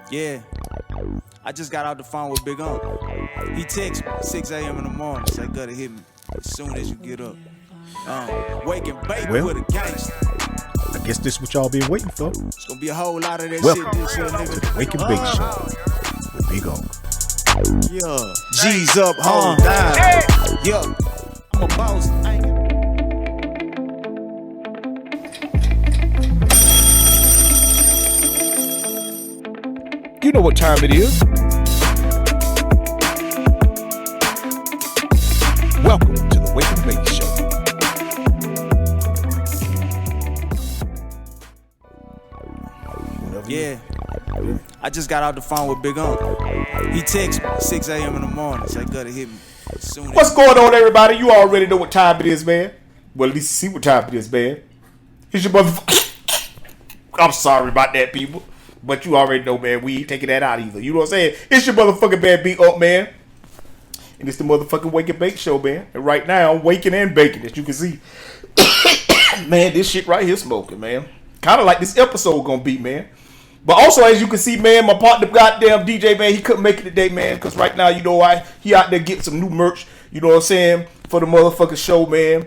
Yeah, I just got out the phone with Big Unc. He texted me 6 a.m. in the morning, say, gotta hit me as soon as you get up. Wake and bake with a gangster. I guess this is what y'all been waiting for. It's gonna be a whole lot of that Welcome shit this year, nigga. to the Wake and Bake Show with Big Unc. Yeah, G's up, hold down. Yeah, I'm a boss. I ain't got- You know what time it is. Welcome to the Wake and Bake Show. Yeah, I just got out the phone with Big Unc. He texted me 6 a.m. in the morning, say, gotta hit me as soon as What's going on, everybody? You already know what time it is, man. Well, at least you see what time it is, man. It's your motherfucker. I'm sorry about that, people. But you already know, man, we ain't taking that out either. You know what I'm saying? It's your motherfucking bad beat up, man. And it's the motherfucking Wake and Bake Show, man. And right now, I'm waking and baking, as you can see. Man, this shit right here smoking, man. Kind of like this episode gonna be, man. But also, as you can see, man, my partner, goddamn DJ, man, he couldn't make it today, man. Because right now, you know why? He out there getting some new merch, you know what I'm saying, for the motherfucking show, man.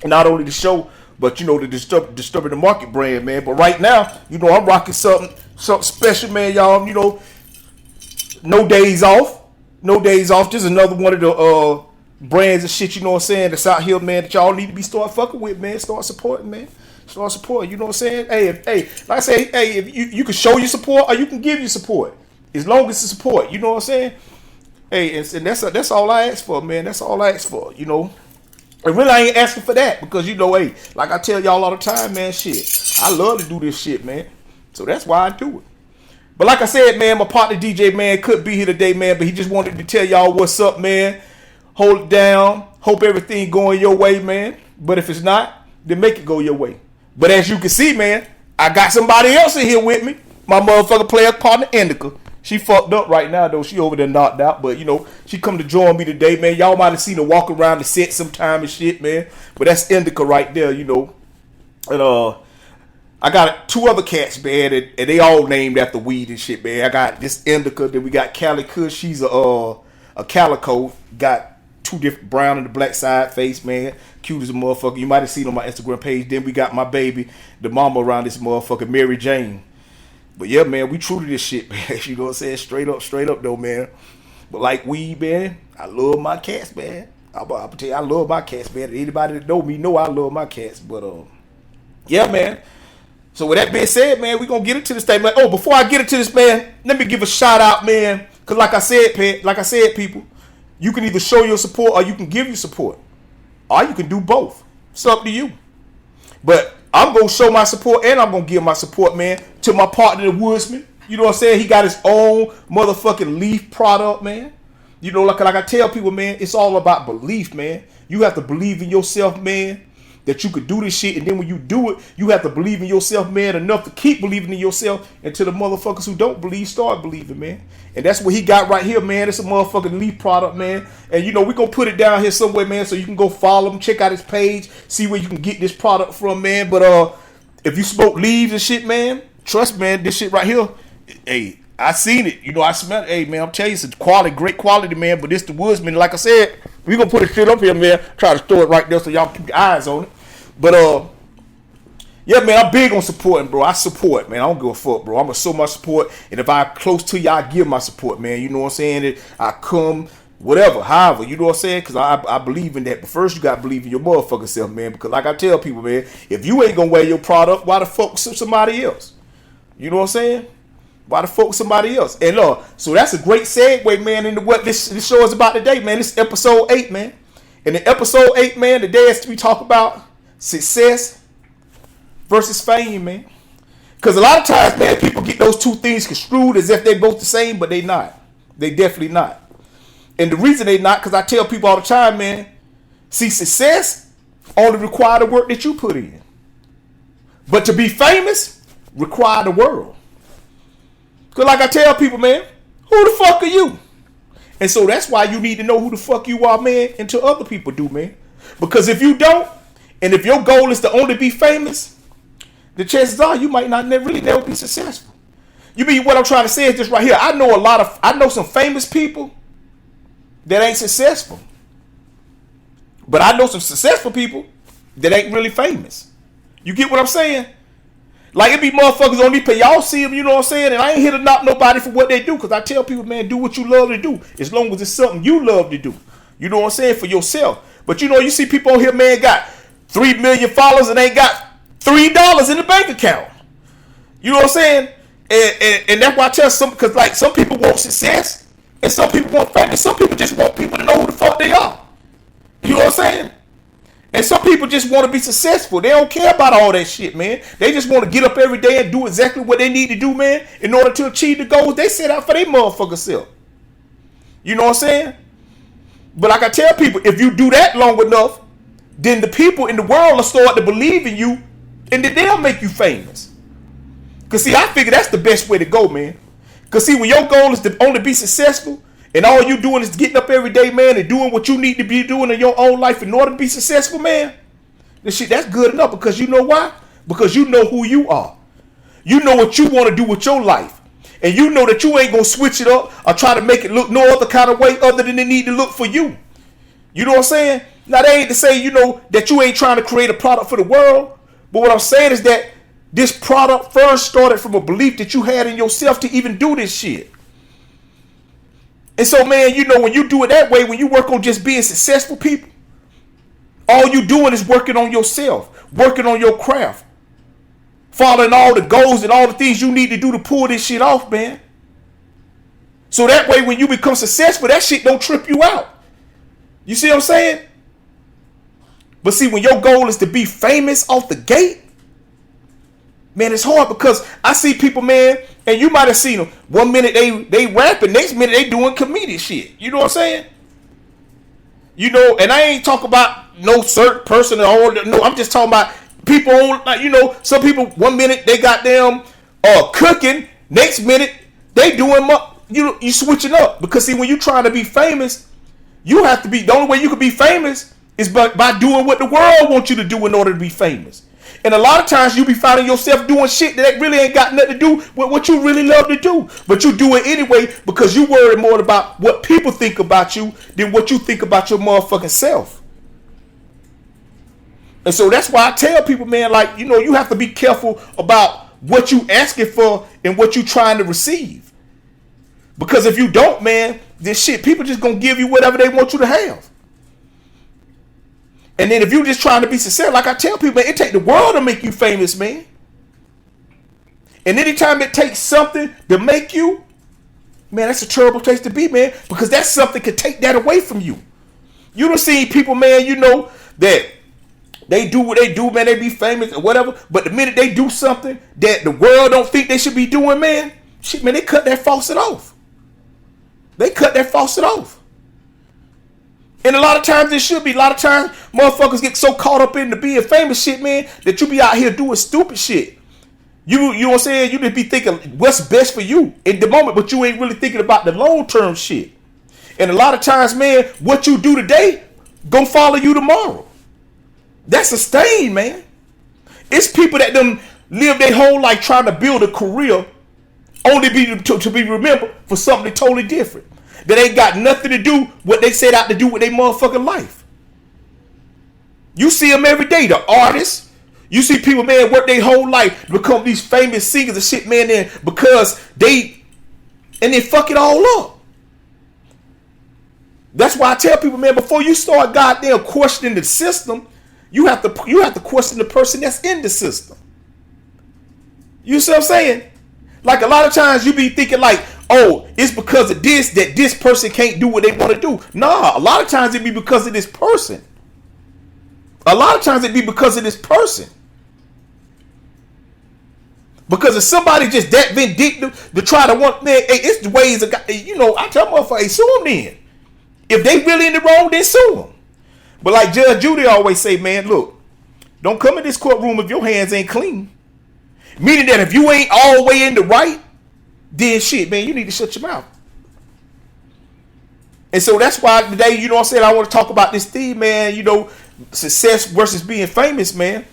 And not only the show, but, you know, the Disturbing the Market brand, man. But right now, you know, I'm rocking something special, man, y'all. You know, no days off. No days off. Just another one of the brands and shit, you know what I'm saying, that's out here, man, that y'all need to be start fucking with, man. Start supporting, man. Start supporting, you know what I'm saying? Hey, like I say, hey, if you can show your support or you can give your support. As long as it's support, you know what I'm saying? Hey, and that's all I ask for, man. That's all I ask for, you know. And really, I ain't asking for that because, you know, hey, like I tell y'all all the time, man, shit, I love to do this shit, man. So that's why I do it. But like I said, man, my partner DJ, man, couldn't be here today, man, but he just wanted to tell y'all what's up, man. Hold it down. Hope everything going your way, man. But if it's not, then make it go your way. But as you can see, man, I got somebody else in here with me. My motherfucking player partner, Indica. She fucked up right now, though. She over there knocked out. But, you know, she come to join me today, man. Y'all might have seen her walk around the set sometime and shit, man. But that's Indica right there, you know. And, I got two other cats, man, and they all named after weed and shit, man. I got this Indica, then we got Cali Kush. She's a calico. Got two different brown and the black side face, man. Cute as a motherfucker. You might have seen on my Instagram page. Then we got my baby, the mama around this motherfucker, Mary Jane. But yeah, man, we true to this shit, man. You know what I'm saying? Straight up though, man. But like weed, man, I love my cats, man. I'll tell you, I love my cats, man. Anybody that know me know I love my cats. But yeah, man. So with that being said, man, we gonna get into this thing, man. Oh, before I get into this, man, let me give a shout out, man. Cause like I said, people, you can either show your support or you can give your support. Or you can do both. It's up to you. But I'm gonna show my support and I'm gonna give my support, man, to my partner, the Woodsman. You know what I'm saying? He got his own motherfucking leaf product, man. You know, like I tell people, man, it's all about belief, man. You have to believe in yourself, man, that you could do this shit, and then when you do it, you have to believe in yourself, man, enough to keep believing in yourself until the motherfuckers who don't believe start believing, man. And that's what he got right here, man. It's a motherfucking leaf product, man. And you know, we're gonna put it down here somewhere, man, so you can go follow him, check out his page, see where you can get this product from, man. But if you smoke leaves and shit, man, trust me, man, this shit right here, hey, I seen it. You know, I smell it. Hey, man, I'm telling you, it's quality, great quality, man. But this the Woodsman. Like I said, we gonna put this shit up here, man. Try to store it right there so y'all keep your eyes on it. But yeah, man, I'm big on supporting, bro. I support, man. I don't give a fuck, bro. I'm gonna show my support, and if I'm close to you, I give my support, man. You know what I'm saying? I come, whatever, however, you know what I'm saying? Because I believe in that. But first, you gotta believe in your motherfucking self, man. Because like I tell people, man, if you ain't gonna wear your product, why the fuck somebody else? You know what I'm saying? Why the fuck somebody else? And so that's a great segue, man, into what this show is about today, man. This is episode 8, man. And in episode 8, man, today is we talk about success versus fame, man. Because a lot of times, man, people get those two things construed as if they're both the same, but they not. They definitely not. And the reason they not, because I tell people all the time, man, see, success only require the work that you put in. But to be famous require the world. Because like I tell people, man, who the fuck are you? And so that's why you need to know who the fuck you are, man, until other people do, man. Because if you don't, and if your goal is to only be famous, the chances are you might not really never be successful. You mean what I'm trying to say is this right here. I know some famous people that ain't successful. But I know some successful people that ain't really famous. You get what I'm saying? Like, it be motherfuckers on these pay. Y'all see them, you know what I'm saying? And I ain't here to knock nobody for what they do. Because I tell people, man, do what you love to do. As long as it's something you love to do. You know what I'm saying? For yourself. But you know, you see people on here, man, got 3 million followers and ain't got $3 in the bank account. You know what I'm saying? And that's why I tell some, because like some people want success and some people want fame, and some people just want people to know who the fuck they are. You know what I'm saying? And some people just want to be successful. They don't care about all that shit, man. They just want to get up every day and do exactly what they need to do, man, in order to achieve the goals they set out for their motherfucker self. You know what I'm saying? But like I tell people, if you do that long enough, then the people in the world will start to believe in you, and then they'll make you famous. Because, see, I figure that's the best way to go, man. Because, see, when your goal is to only be successful, and all you doing is getting up every day, man, and doing what you need to be doing in your own life in order to be successful, man, this shit, that's good enough. Because you know why? Because you know who you are. You know what you want to do with your life. And you know that you ain't going to switch it up or try to make it look no other kind of way other than it need to look for you. You know what I'm saying? Now, that ain't to say, you know, that you ain't trying to create a product for the world. But what I'm saying is that this product first started from a belief that you had in yourself to even do this shit. And so, man, you know, when you do it that way, when you work on just being successful people, all you doing is working on yourself, working on your craft, following all the goals and all the things you need to do to pull this shit off, man. So that way, when you become successful, that shit don't trip you out. You see what I'm saying? But see, when your goal is to be famous off the gate, man, it's hard because I see people, man, and you might have seen them. 1 minute they rapping, next minute they doing comedian shit. You know what I'm saying? You know, and I ain't talking about no certain person or all. No, I'm just talking about people on, like, you know, some people 1 minute they got them cooking, next minute they doing you switching up. Because see, when you trying to be famous, you have to be, the only way you can be famous is by doing what the world wants you to do in order to be famous. And a lot of times you be finding yourself doing shit that really ain't got nothing to do with what you really love to do. But you do it anyway because you worry more about what people think about you than what you think about your motherfucking self. And so that's why I tell people, man, like, you know, you have to be careful about what you asking for and what you trying to receive. Because if you don't, man, this shit, people just gonna give you whatever they want you to have. And then if you just trying to be successful, like I tell people, man, it take the world to make you famous, man. And anytime it takes something to make you, man, that's a terrible place to be, man. Because that something could take that away from you. You done seen people, man, you know, that they do what they do, man, they be famous or whatever. But the minute they do something that the world don't think they should be doing, man, shit, man, they cut that faucet off. They cut that faucet off. And a lot of times it should be. A lot of times motherfuckers get so caught up in the being famous shit, man, that you be out here doing stupid shit. You know what I'm saying? You just be thinking what's best for you in the moment, but you ain't really thinking about the long-term shit. And a lot of times, man, what you do today gonna follow you tomorrow. That's a stain, man. It's people that them live their whole life trying to build a career only to be remembered for something totally different. That ain't got nothing to do what they set out to do with their motherfucking life. You see them every day, the artists. You see people, man, work their whole life to become these famous singers and shit, man, then because they fuck it all up. That's why I tell people, man, before you start goddamn questioning the system, you have to question the person that's in the system. You see what I'm saying? Like a lot of times you be thinking like, oh, it's because of this that this person can't do what they want to do. Nah, a lot of times it be because of this person. A lot of times it be because of this person. Because if somebody just that vindictive to try to want, man, hey, it's the ways of, you know, I tell motherfuckers, hey, sue them then. If they really in the wrong, then sue them. But like Judge Judy always say, man, look, don't come in this courtroom if your hands ain't clean. Meaning that if you ain't all the way in the right, then shit, man, you need to shut your mouth. And so that's why today, you know what I'm saying, I want to talk about this theme, man, you know, success versus being famous, man.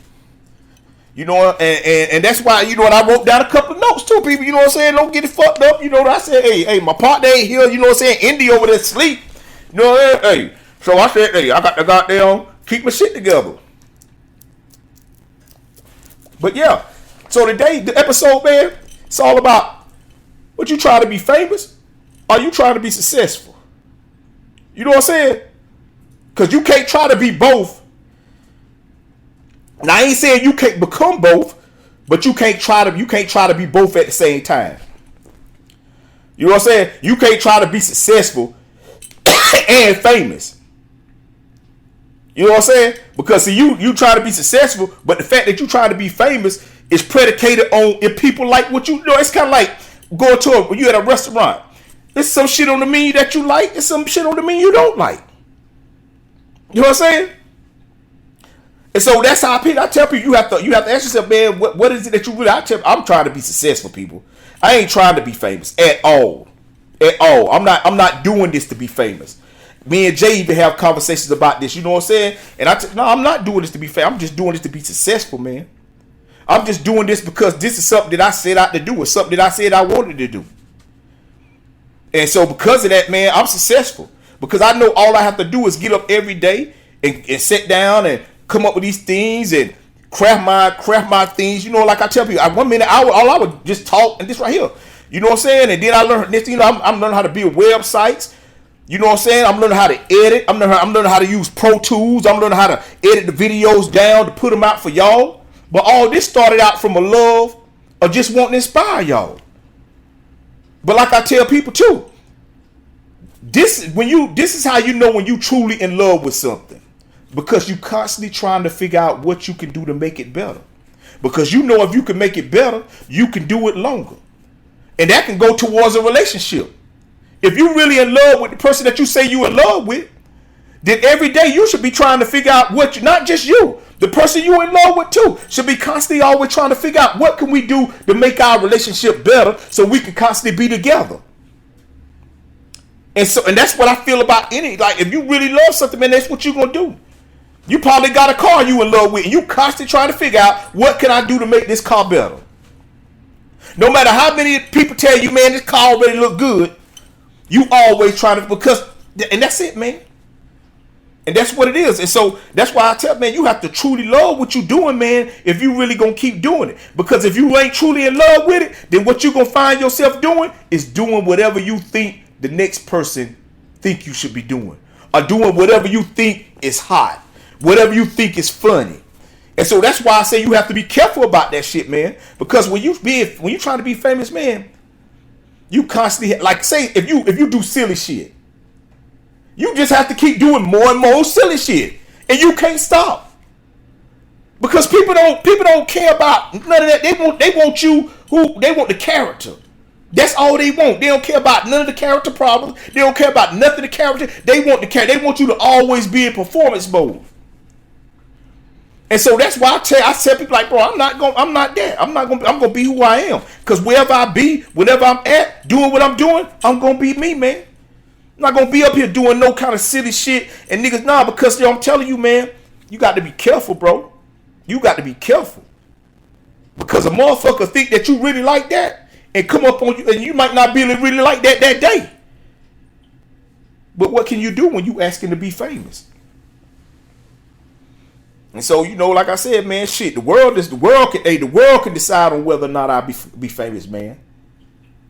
You know, and that's why, you know what, I wrote down a couple of notes too, people. You know what I'm saying? Don't get it fucked up. You know what I said? Hey, my partner ain't here. You know what I'm saying? Indy over there sleep. You know what I mean? Hey, so I said, hey, I got to goddamn keep my shit together. But yeah, so today, the episode, man, it's all about what you trying to be famous. Are you trying to be successful? You know what I'm saying? Because you can't try to be both. Now I ain't saying you can't become both, but you can't try to be both at the same time. You know what I'm saying? You can't try to be successful and famous. You know what I'm saying? Because see, you try to be successful, but the fact that you try to be famous is predicated on if people like what you know. It's kind of like going to when you at a restaurant. There's some shit on the menu that you like, and some shit on the menu you don't like. You know what I'm saying? And so that's how I tell people you have to ask yourself, man, what is it that you really? I'm trying to be successful, people. I ain't trying to be famous at all. At all. I'm not doing this to be famous. Me and Jay even have conversations about this. You know what I'm saying? And no, I'm not doing this to be famous. I'm just doing this to be successful, man. I'm just doing this because this is something that I set out to do. It's something that I said I wanted to do. And so because of that, man, I'm successful. Because I know all I have to do is get up every day and sit down and come up with these things and craft my things. You know, like I tell people, one minute all I would just talk and this right here. You know what I'm saying? And then I learned this. You know, I'm learning how to build websites. You know what I'm saying? I'm learning how to edit. I'm learning how to use Pro Tools. I'm learning how to edit the videos down to put them out for y'all. But all this started out from a love of just wanting to inspire y'all. But like I tell people too, this is how you know when you truly in love with something. Because you constantly trying to figure out what you can do to make it better. Because you know if you can make it better, you can do it longer. And that can go towards a relationship. If you're really in love with the person that you say you in love with, then every day you should be trying to figure out not just you, the person you in love with too, should be constantly always trying to figure out what can we do to make our relationship better so we can constantly be together. And that's what I feel about like if you really love something, man, that's what you're going to do. You probably got a car you in love with and you constantly trying to figure out what can I do to make this car better. No matter how many people tell you, man, this car already look good, you always trying to, and that's it, man. And that's what it is. And so that's why I tell, man, you have to truly love what you're doing, man, if you really going to keep doing it. Because if you ain't truly in love with it, then what you're going to find yourself doing is doing whatever you think the next person think you should be doing. Or doing whatever you think is hot. Whatever you think is funny. And so that's why I say you have to be careful about that shit, man. Because when you're trying to be famous, man, you constantly, like, say if you do silly shit, you just have to keep doing more and more silly shit, and you can't stop. Because people don't care about none of that. They want the character. That's all they want. They don't care about none of the character problems. They don't care about nothing of the character. They want the character. They want you to always be in performance mode. And so that's why I tell people, like, bro, I'm not there. I'm gonna be who I am. Because wherever I be, whenever I'm at, doing what I'm doing, I'm gonna be me, man. I'm not gonna be up here doing no kind of silly shit and niggas, nah, because I'm telling you, man, you got to be careful, bro. You got to be careful. Because a motherfucker think that you really like that and come up on you, and you might not really like that day. But what can you do when you asking to be famous? And so, you know, like I said, man, shit, the world can decide on whether or not I be famous, man.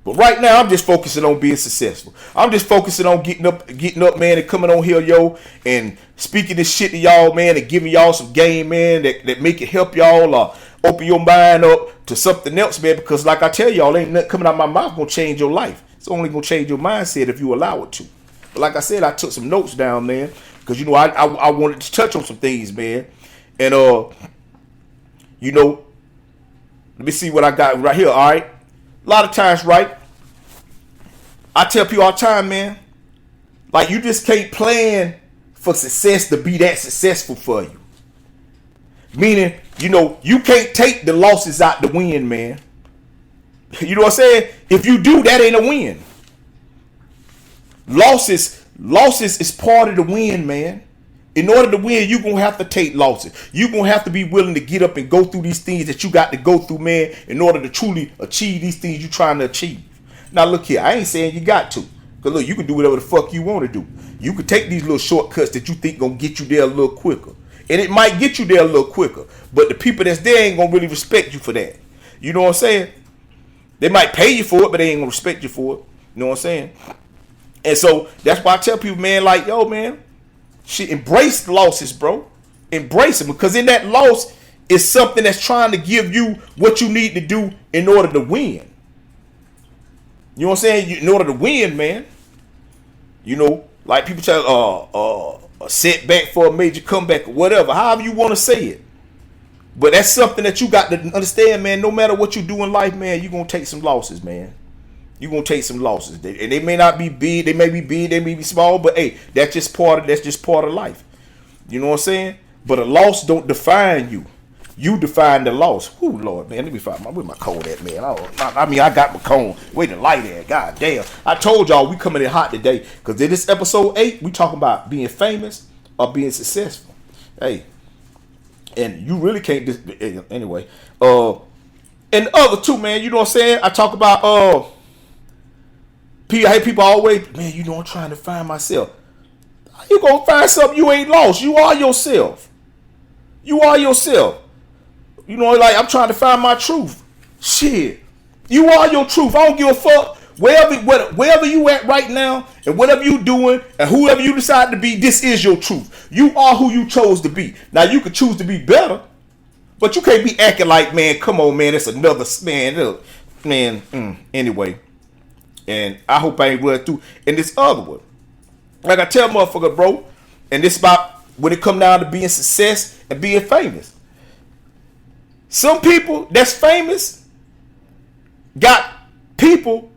But right now, I'm just focusing on being successful. I'm just focusing on getting up, man, and coming on here, yo, and speaking this shit to y'all, man, and giving y'all some game, man, that make it help y'all or open your mind up to something else, man. Because like I tell y'all, ain't nothing coming out of my mouth gonna change your life. It's only gonna change your mindset if you allow it to. But like I said, I took some notes down, man, because, you know, I wanted to touch on some things, man. And, you know, let me see what I got right here, all right? A lot of times, right, I tell people all the time, man, like, you just can't plan for success to be that successful for you. Meaning, you know, you can't take the losses out to win, man. You know what I'm saying? If you do, that ain't a win. Losses is part of the win, man. In order to win, you're going to have to take losses. You're going to have to be willing to get up and go through these things that you got to go through, man, in order to truly achieve these things you're trying to achieve. Now, look here. I ain't saying you got to. Because, look, you can do whatever the fuck you want to do. You can take these little shortcuts that you think going to get you there a little quicker. And it might get you there a little quicker. But the people that's there ain't going to really respect you for that. You know what I'm saying? They might pay you for it, but they ain't going to respect you for it. You know what I'm saying? And so, that's why I tell people, man, like, yo, man, shit, embrace the losses, bro. Embrace them. Because in that loss is something that's trying to give you what you need to do in order to win. You know what I'm saying? In order to win, man. You know, like people tell a setback for a major comeback or whatever. However you want to say it. But that's something that you got to understand, man. No matter what you do in life, man, you're going to take some losses, man. You're going to take some losses. And they may not be big. They may be big. They may be small. But, hey, that's just part of life. You know what I'm saying? But a loss don't define you. You define the loss. Ooh, Lord, man. Let me find where my cone at, man. I got my cone. Where the light at? God damn. I told y'all we coming in hot today. Because in this episode 8, we talking about being famous or being successful. Hey. And you really can't anyway. And the other two, man, you know what I'm saying? I talk about people always, man, you know, I'm trying to find myself. You gonna find something you ain't lost. You are yourself. You are yourself. You know, like I'm trying to find my truth. Shit. You are your truth. I don't give a fuck. Wherever you at right now, and whatever you doing, and whoever you decide to be, this is your truth. You are who you chose to be. Now you can choose to be better, but you can't be acting like, man, come on, man, it's another man. Anyway, and I hope I ain't run through. And this other one, like I tell motherfucker, bro, and this about when it come down to being success and being famous. Some people that's famous got people.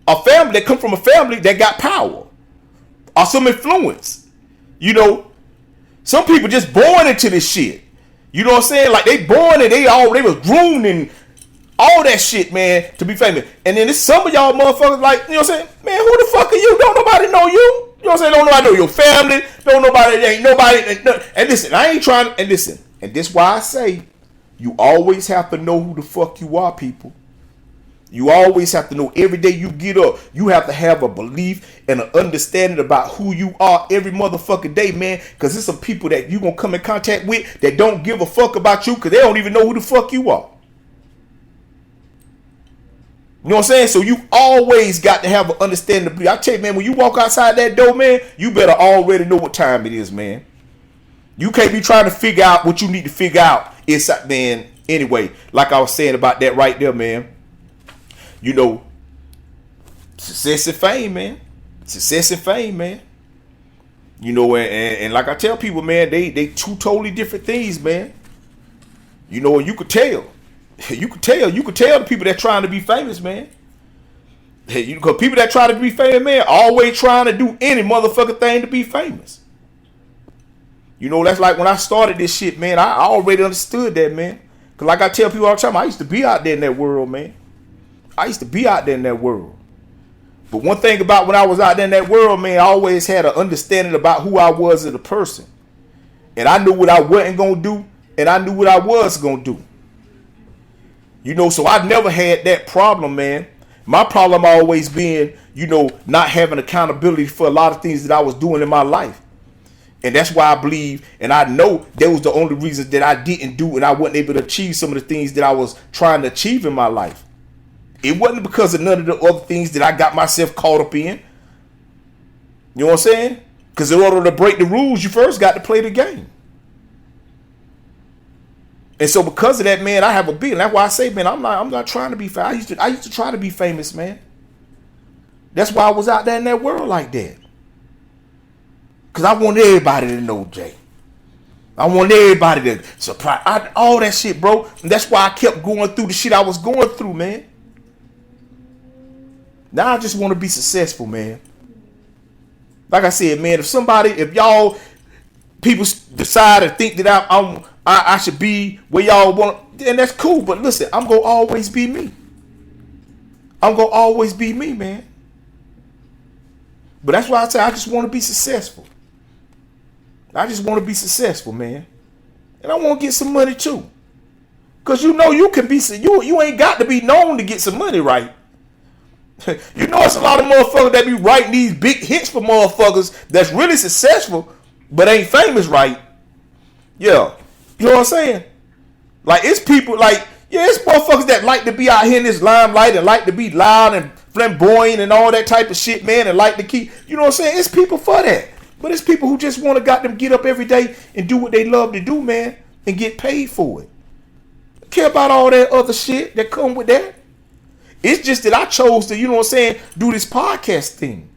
A family that come from a family that got power or some influence. You know, some people just born into this shit. You know what I'm saying? Like they born and they was groomed and all that shit, man, to be famous. And then there's some of y'all motherfuckers like, you know what I'm saying? Man, who the fuck are you? Don't nobody know you. You know what I'm saying? Don't nobody know your family. Ain't nobody. And listen, I ain't trying to, and listen, and this why I say you always have to know who the fuck you are, people. You always have to know every day you get up, you have to have a belief and an understanding about who you are every motherfucking day, man. Because there's some people that you going to come in contact with that don't give a fuck about you because they don't even know who the fuck you are. You know what I'm saying? So you always got to have an understanding. I tell you, man, when you walk outside that door, man, you better already know what time it is, man. You can't be trying to figure out what you need to figure out inside, man. Anyway, like I was saying about that right there, man. You know, success and fame, man. Success and fame, man. You know, and like I tell people, man, they two totally different things, man. You know, and you could tell. You could tell the people that trying to be famous, man. Because people that try to be famous, man, always trying to do any motherfucking thing to be famous. You know, that's like when I started this shit, man, I already understood that, man. Because like I tell people all the time, I used to be out there in that world, man. I used to be out there in that world. But one thing about when I was out there in that world, man, I always had an understanding about who I was as a person. And I knew what I wasn't going to do, and I knew what I was going to do. You know, so I never had that problem, man. My problem always being, you know, not having accountability for a lot of things that I was doing in my life. And that's why I believe, and I know that was the only reason that I didn't do and I wasn't able to achieve some of the things that I was trying to achieve in my life. It wasn't because of none of the other things that I got myself caught up in. You know what I'm saying? Because in order to break the rules, you first got to play the game. And so because of that, man, I have a beat. That's why I say, man, I'm not trying to be famous. I used to try to be famous, man. That's why I was out there in that world like that. Because I want everybody to know, Jay. I want everybody to surprise. All that shit, bro. And that's why I kept going through the shit I was going through, man. Now I just want to be successful, man. Like I said, man, if y'all people decide to think that I should be where y'all want, then that's cool. But listen, I'm gonna always be me. I'm gonna always be me, man. But that's why I say I just want to be successful. I just want to be successful, man. And I want to get some money too. Cause you know you can be, you ain't got to be known to get some money, right? You know it's a lot of motherfuckers that be writing these big hits for motherfuckers that's really successful, but ain't famous, right? Yeah. You know what I'm saying? Like it's people like, yeah, it's motherfuckers that like to be out here in this limelight and like to be loud and flamboyant and all that type of shit, man, and like to keep, you know what I'm saying? It's people for that. But it's people who just want to got them get up every day and do what they love to do, man, and get paid for it. Care about all that other shit that come with that. It's just that I chose to, you know what I'm saying, do this podcast thing.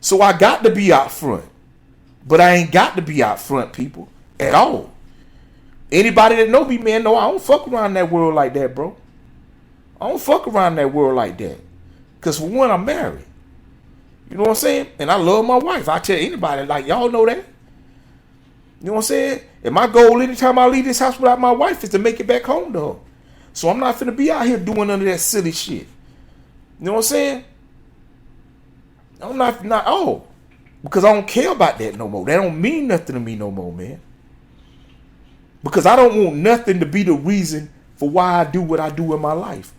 So I got to be out front. But I ain't got to be out front, people, at all. Anybody that know me, man, know I don't fuck around that world like that, bro. I don't fuck around that world like that. Because for one, I'm married. You know what I'm saying? And I love my wife. I tell anybody, like, y'all know that. You know what I'm saying? And my goal anytime I leave this house without my wife is to make it back home to her. So I'm not finna be out here doing none of that silly shit. You know what I'm saying? I'm not because I don't care about that no more. That don't mean nothing to me no more, man. Because I don't want nothing to be the reason for why I do what I do in my life.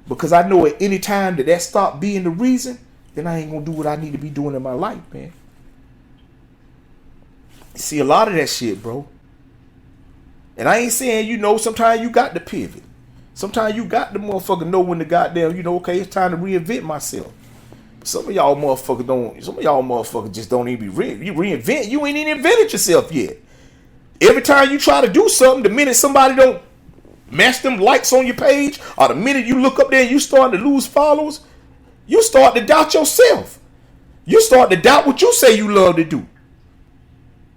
Because I know at any time that stop being the reason, then I ain't gonna do what I need to be doing in my life, man. See, a lot of that shit, bro. And I ain't saying, you know, sometimes you got to pivot. Sometimes you got to motherfucker know when the goddamn, you know, okay, it's time to reinvent myself. Some of y'all motherfuckers just don't even be reinvent. You ain't even invented yourself yet. Every time you try to do something, the minute somebody don't match them likes on your page, or the minute you look up there and you start to lose followers, you start to doubt yourself. You start to doubt what you say you love to do.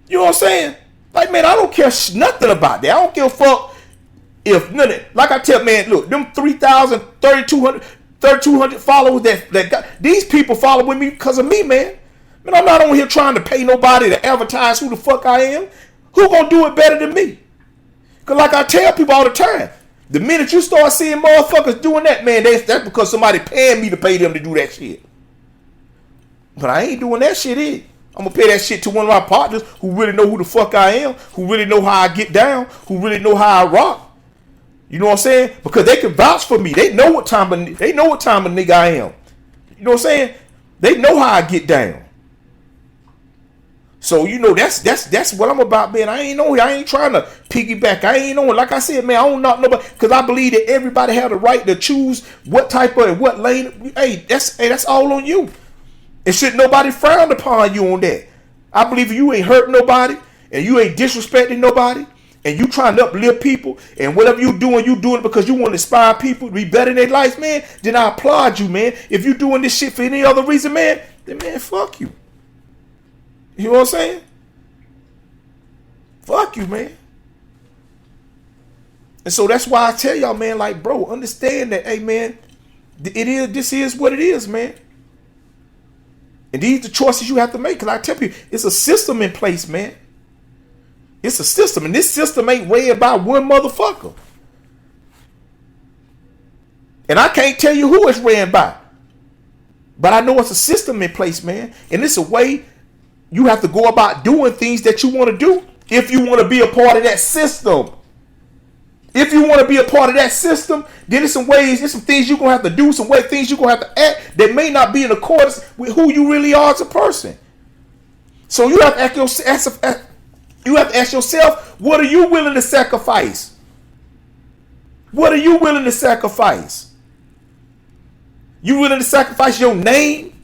You know what I'm saying? Like, man, I don't care nothing about that. I don't give a fuck if nothing. Like I tell, man, look, them 3,000, 3,200 followers that got, these people following me because of me, man. Man, I'm not on here trying to pay nobody to advertise who the fuck I am. Who gonna do it better than me? Because like I tell people all the time, the minute you start seeing motherfuckers doing that, man, that's because somebody paying me to pay them to do that shit. But I ain't doing that shit either. I'm gonna pay that shit to one of my partners who really know who the fuck I am, who really know how I get down, who really know how I rock. You know what I'm saying? Because they can vouch for me. They know what time of nigga I am. You know what I'm saying? They know how I get down. So you know that's what I'm about, man. I ain't trying to piggyback. I ain't on, like I said, man, I don't knock nobody, because I believe that everybody have the right to choose what type of and what lane. Hey, that's all on you. And should nobody frown upon you on that. I believe if you ain't hurting nobody and you ain't disrespecting nobody and you trying to uplift people and whatever you doing it because you want to inspire people to be better in their life, man, then I applaud you, man. If you doing this shit for any other reason, man, then man, fuck you. You know what I'm saying? Fuck you, man. And so that's why I tell y'all, man, like, bro, understand that, hey, man, this is what it is, man. And these are the choices you have to make. Because I tell you, it's a system in place, man. It's a system. And this system ain't ran by one motherfucker. And I can't tell you who it's ran by. But I know it's a system in place, man. And it's a way you have to go about doing things that you want to do if you want to be a part of that system. If you want to be a part of that system, then there's some ways, there's some things you're going to have to do, some things you're going to have to act that may not be in accordance with who you really are as a person. So you have to ask yourself, what are you willing to sacrifice? What are you willing to sacrifice? You willing to sacrifice your name?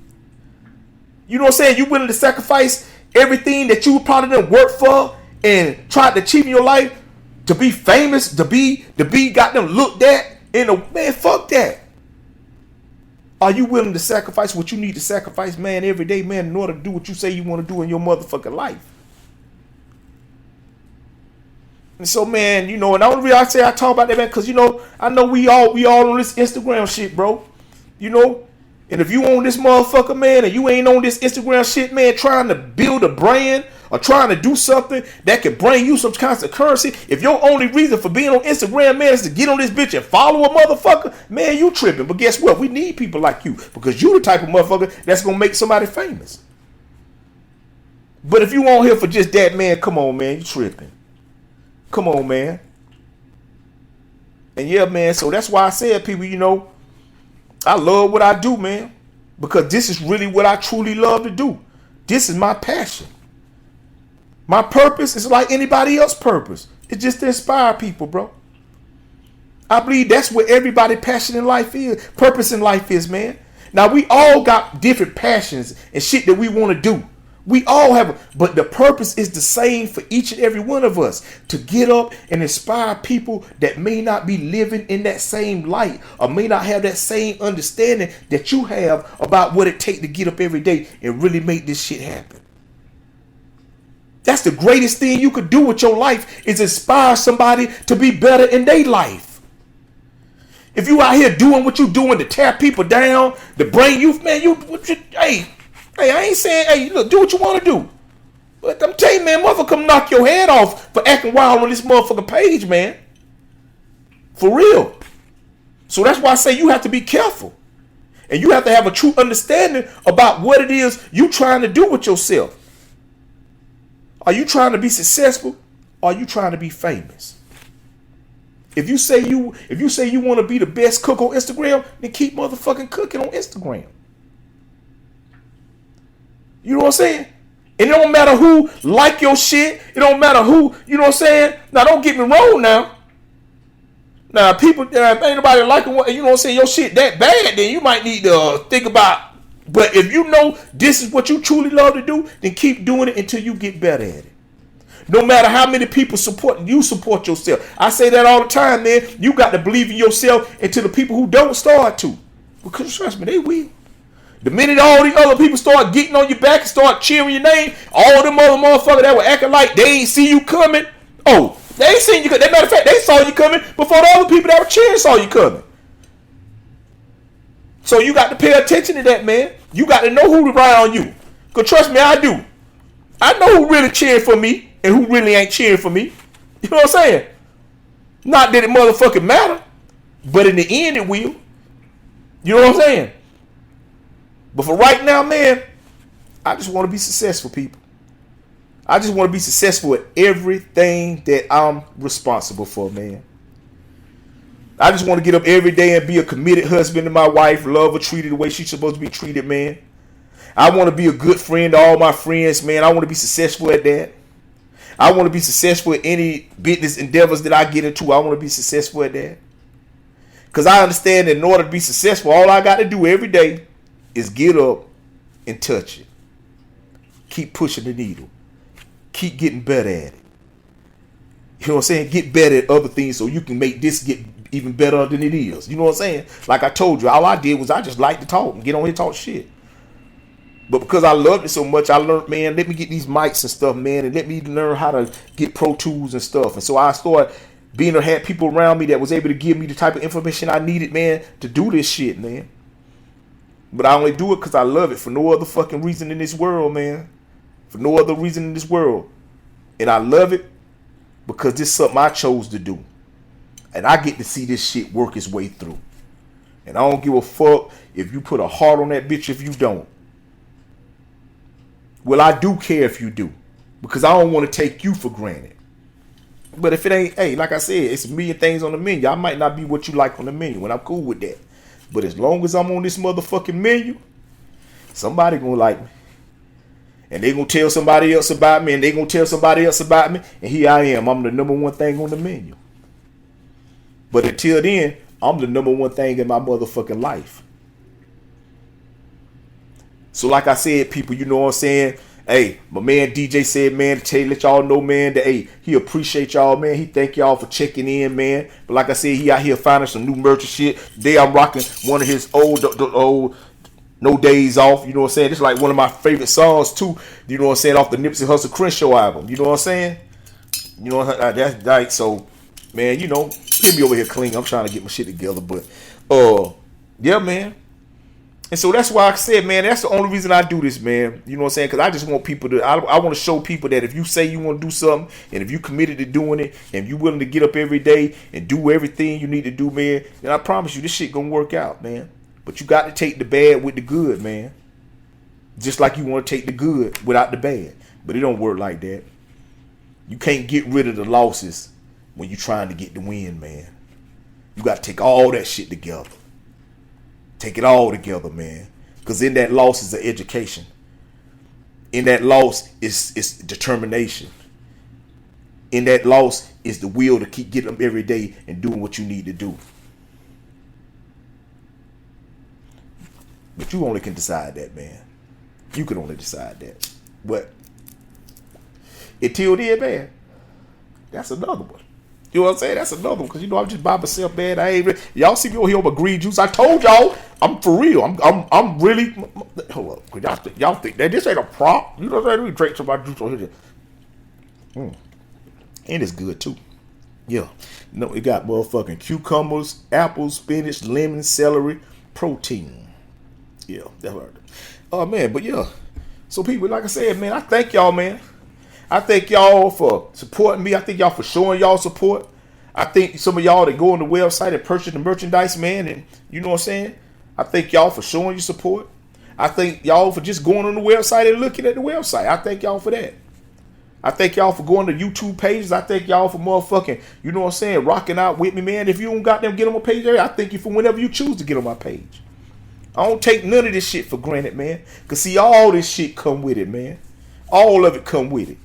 You know what I'm saying? You willing to sacrifice everything that you probably done work for and try to achieve in your life? To be famous, to be got them looked at in a, man, fuck that. Are you willing to sacrifice what you need to sacrifice, man, every day, man, in order to do what you say you want to do in your motherfucking life? And so, man, you know, and the only reason I say I talk about that, man, because, you know, I know we all on this Instagram shit, bro. You know, and if you on this motherfucker, man, and you ain't on this Instagram shit, man, trying to build a brand or trying to do something that can bring you some kinds of currency, if your only reason for being on Instagram, man, is to get on this bitch and follow a motherfucker, man, you tripping. But guess what? We need people like you, because you the type of motherfucker that's going to make somebody famous. But if you on here for just that, man, come on, man, you tripping. Come on, man. And yeah, man, so that's why I said, people, you know, I love what I do, man. Because this is really what I truly love to do. This is my passion. My purpose is like anybody else's purpose. It's just to inspire people, bro. I believe that's what everybody's passion in life is. Purpose in life is, man. Now, we all got different passions and shit that we want to do. We all have, but the purpose is the same for each and every one of us, to get up and inspire people that may not be living in that same light or may not have that same understanding that you have about what it takes to get up every day and really make this shit happen. That's the greatest thing you could do with your life, is inspire somebody to be better in their life. If you out here doing what you doing to tear people down, to bring you, man, Hey, I ain't saying, hey, look, do what you want to do. But I'm telling you, man, motherfucker come knock your head off for acting wild on this motherfucking page, man. For real. So that's why I say you have to be careful. And you have to have a true understanding about what it is you trying to do with yourself. Are you trying to be successful? Or are you trying to be famous? If you say you want to be the best cook on Instagram, then keep motherfucking cooking on Instagram. You know what I'm saying? And it don't matter who like your shit. It don't matter who, you know what I'm saying? Now, don't get me wrong now. Now, people, if ain't nobody liking what, you know what I'm saying, your shit that bad, then you might need to think about. But if you know this is what you truly love to do, then keep doing it until you get better at it. No matter how many people support you, support yourself. I say that all the time, man. You got to believe in yourself until the people who don't start to. Because trust me, they will. The minute all these other people start getting on your back and start cheering your name, all them other motherfuckers that were acting like they ain't see you coming. Oh, they ain't seen you coming. Matter of fact, they saw you coming before the other people that were cheering saw you coming. So you got to pay attention to that, man. You got to know who to ride on you. Because trust me, I do. I know who really cheering for me and who really ain't cheering for me. You know what I'm saying? Not that it motherfucking matter, but in the end it will. You know what I'm saying? But for right now, man, I just want to be successful, people. I just want to be successful at everything that I'm responsible for, man. I just want to get up every day and be a committed husband to my wife, love her, treat her the way she's supposed to be treated, man. I want to be a good friend to all my friends, man. I want to be successful at that. I want to be successful at any business endeavors that I get into. I want to be successful at that. Because I understand that in order to be successful, all I got to do every day is get up and touch it. Keep pushing the needle. Keep getting better at it. You know what I'm saying? Get better at other things so you can make this get even better than it is. You know what I'm saying? Like I told you, all I did was I just liked to talk and get on here and talk shit. But because I loved it so much, I learned, man, let me get these mics and stuff, man, and let me learn how to get Pro Tools and stuff. And so I started being, had people around me that was able to give me the type of information I needed, man, to do this shit, man. But I only do it because I love it, for no other fucking reason in this world, man. For no other reason in this world. And I love it because this is something I chose to do. And I get to see this shit work its way through. And I don't give a fuck if you put a heart on that bitch if you don't. Well, I do care if you do. Because I don't want to take you for granted. But if it ain't, hey, like I said, it's a million things on the menu. I might not be what you like on the menu, and I'm cool with that. But as long as I'm on this motherfucking menu, somebody gonna like me. And they gonna tell somebody else about me, and they gonna tell somebody else about me, and here I am. I'm the number one thing on the menu. But until then, I'm the number one thing in my motherfucking life. So like I said, people, you know what I'm saying? Hey, my man DJ said, man, to let y'all know, man, that, hey, he appreciate y'all, man. He thank y'all for checking in, man. But like I said, he out here finding some new merch and shit. Today I'm rocking one of his old No Days Off. You know what I'm saying? It's like one of my favorite songs, too. You know what I'm saying? Off the Nipsey Hussle Crenshaw album. You know what I'm saying? You know, that's right. So, man, you know, let me over here clean. I'm trying to get my shit together. But, yeah, man. And so that's why I said, man, that's the only reason I do this, man. You know what I'm saying? Because I just want people to, I want to show people that if you say you want to do something, and if you committed to doing it, and if you willing to get up every day and do everything you need to do, man, then I promise you this shit gonna work out, man. But you got to take the bad with the good, man. Just like you want to take the good without the bad. But it don't work like that. You can't get rid of the losses when you're trying to get the win, man. You got to take all that shit together. Take it all together, man. Because in that loss is the education. In that loss is determination. In that loss is the will to keep getting up every day and doing what you need to do. But you only can decide that, man. You can only decide that. But until then, man, that's another one. You know what I'm saying? That's another one. Because, you know, I'm just by myself, man. I ain't really, y'all see me over here with my green juice. I told y'all, I'm for real. I'm really, hold up. Y'all think that this ain't a prop. You know what I'm saying? We drink some of my juice over here. And it's good, too. Yeah. You know, it got motherfucking cucumbers, apples, spinach, lemon, celery, protein. Yeah, that's right. Oh, man, but yeah. So, people, like I said, man, I thank y'all, man. I thank y'all for supporting me. I thank y'all for showing y'all support. I think some of y'all that go on the website and purchase the merchandise, man, and you know what I'm saying? I thank y'all for showing your support. I thank y'all for just going on the website and looking at the website. I thank y'all for that. I thank y'all for going to YouTube pages. I thank y'all for motherfucking, you know what I'm saying, rocking out with me, man. If you don't got them, get on my page there. I thank you for whenever you choose to get on my page. I don't take none of this shit for granted, man. Because, see, all this shit come with it, man. All of it come with it.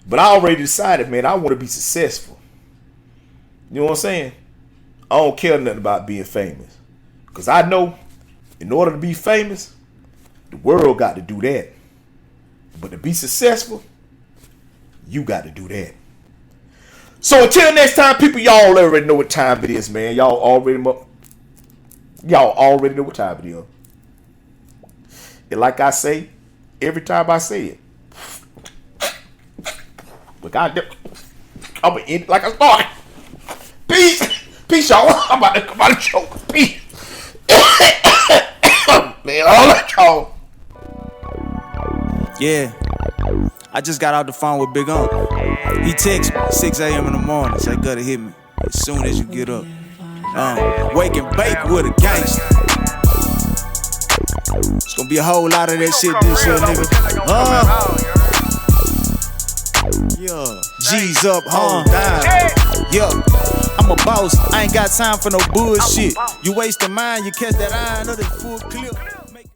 But I already decided, man, I want to be successful. You know what I'm saying? I don't care nothing about being famous. Because I know in order to be famous, the world got to do that. But to be successful, you got to do that. So until next time, people, y'all already know what time it is, man. Y'all already know what time it is. And like I say, every time I say it, but goddamn, I'm gonna end it like I started. Peace, y'all. I'm about to choke. Peace. Man, all that y'all. Yeah, I just got out the phone with Big Uncle. He texted me 6 a.m. in the morning. Said, gotta hit me as soon as you get up. Wake and bake with a gangster. It's gonna be a whole lot of that shit this year, nigga. Yeah, G's up, hold down. Yeah, I'm a boss. I ain't got time for no bullshit. You wasting mine, you catch that iron of this full clip.